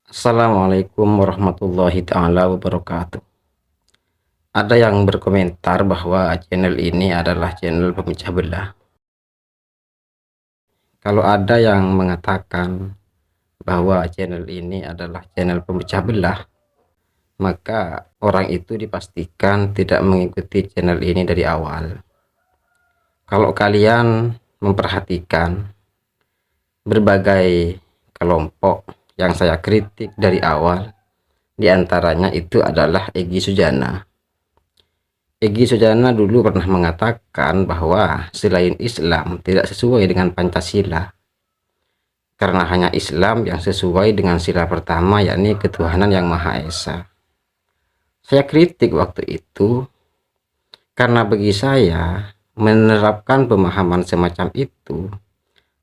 Assalamualaikum warahmatullahi taala wabarakatuh. Ada yang berkomentar bahwa channel ini adalah channel pemecah belah. Kalau ada yang mengatakan bahwa channel ini adalah channel pemecah belah, maka orang itu dipastikan tidak mengikuti channel ini dari awal. Kalau kalian memperhatikan berbagai kelompok yang saya kritik dari awal, diantaranya itu adalah Egy Sujana. Egy Sujana dulu pernah mengatakan bahwa selain Islam tidak sesuai dengan Pancasila, karena hanya Islam yang sesuai dengan sila pertama, yakni ketuhanan yang Maha Esa. Saya kritik waktu itu karena bagi saya menerapkan pemahaman semacam itu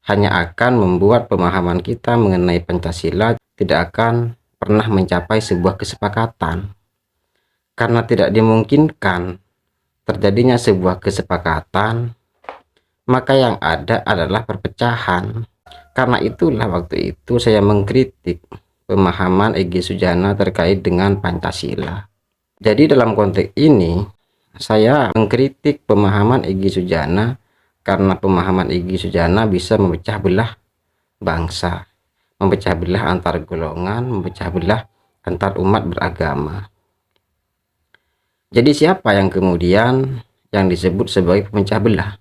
hanya akan membuat pemahaman kita mengenai Pancasila tidak akan pernah mencapai sebuah kesepakatan, karena tidak dimungkinkan terjadinya sebuah kesepakatan, maka yang ada adalah perpecahan. Karena itulah waktu itu saya mengkritik pemahaman Egy Sujana terkait dengan Pancasila. Jadi dalam konteks ini saya mengkritik pemahaman Egy Sujana karena pemahaman Egy Sujana bisa memecah belah bangsa, memecah belah antar golongan, memecah belah antar umat beragama. Jadi siapa yang kemudian yang disebut sebagai pemecah belah?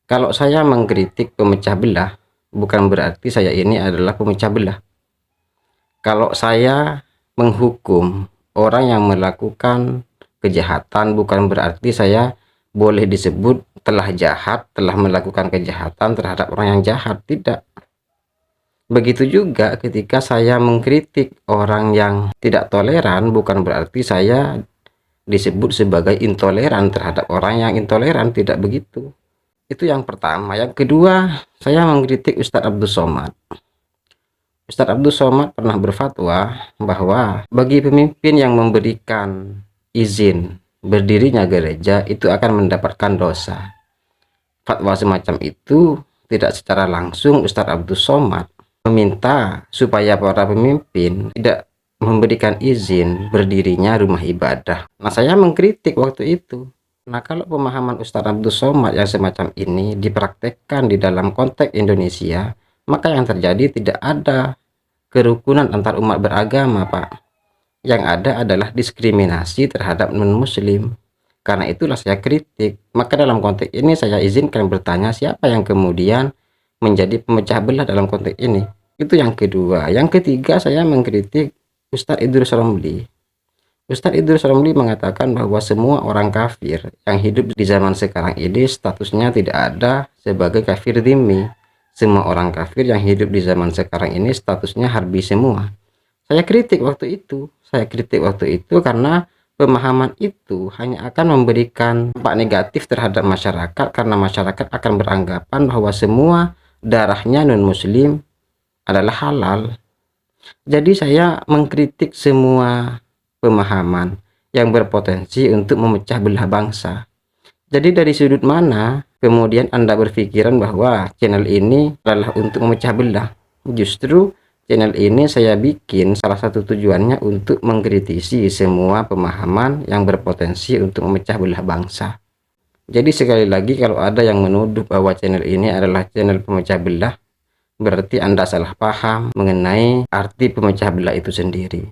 Kalau saya mengkritik pemecah belah, bukan berarti saya ini adalah pemecah belah. Kalau saya menghukum orang yang melakukan kejahatan, bukan berarti saya boleh disebut telah jahat, telah melakukan kejahatan terhadap orang yang jahat. Tidak. Begitu juga ketika saya mengkritik orang yang tidak toleran, bukan berarti saya disebut sebagai intoleran terhadap orang yang intoleran. Tidak begitu. Itu yang pertama. Yang kedua, saya mengkritik Ustadz Abdul Somad. Ustadz Abdul Somad pernah berfatwa bahwa bagi pemimpin yang memberikan izin berdirinya gereja itu akan mendapatkan dosa. Fatwa semacam itu tidak secara langsung Ustadz Abdul Somad meminta supaya para pemimpin tidak memberikan izin berdirinya rumah ibadah. Nah, saya mengkritik waktu itu. Nah, kalau pemahaman Ustadz Abdul Somad yang semacam ini dipraktekkan di dalam konteks Indonesia, maka yang terjadi tidak ada kerukunan antar umat beragama, Pak. Yang ada adalah diskriminasi terhadap non-muslim. Karena itulah saya kritik. Maka dalam konteks ini saya izinkan bertanya siapa yang kemudian menjadi pemecah belah dalam konteks ini. Itu yang kedua. Yang ketiga, saya mengkritik Ustadz Idrus Romli. Ustadz Idrus Romli mengatakan bahwa semua orang kafir yang hidup di zaman sekarang ini statusnya tidak ada sebagai kafir dhimmi. Semua orang kafir yang hidup di zaman sekarang ini statusnya harbi semua. Saya kritik waktu itu. Saya kritik waktu itu karena pemahaman itu hanya akan memberikan dampak negatif terhadap masyarakat, karena masyarakat akan beranggapan bahwa semua darahnya non-muslim adalah halal. Jadi saya mengkritik semua pemahaman yang berpotensi untuk memecah belah bangsa. Jadi dari sudut mana kemudian Anda berpikiran bahwa channel ini adalah untuk memecah belah? Justru channel ini saya bikin salah satu tujuannya untuk mengkritisi semua pemahaman yang berpotensi untuk memecah belah bangsa. Jadi sekali lagi, kalau ada yang menuduh bahwa channel ini adalah channel pemecah belah, berarti Anda salah paham mengenai arti pemecah belah itu sendiri.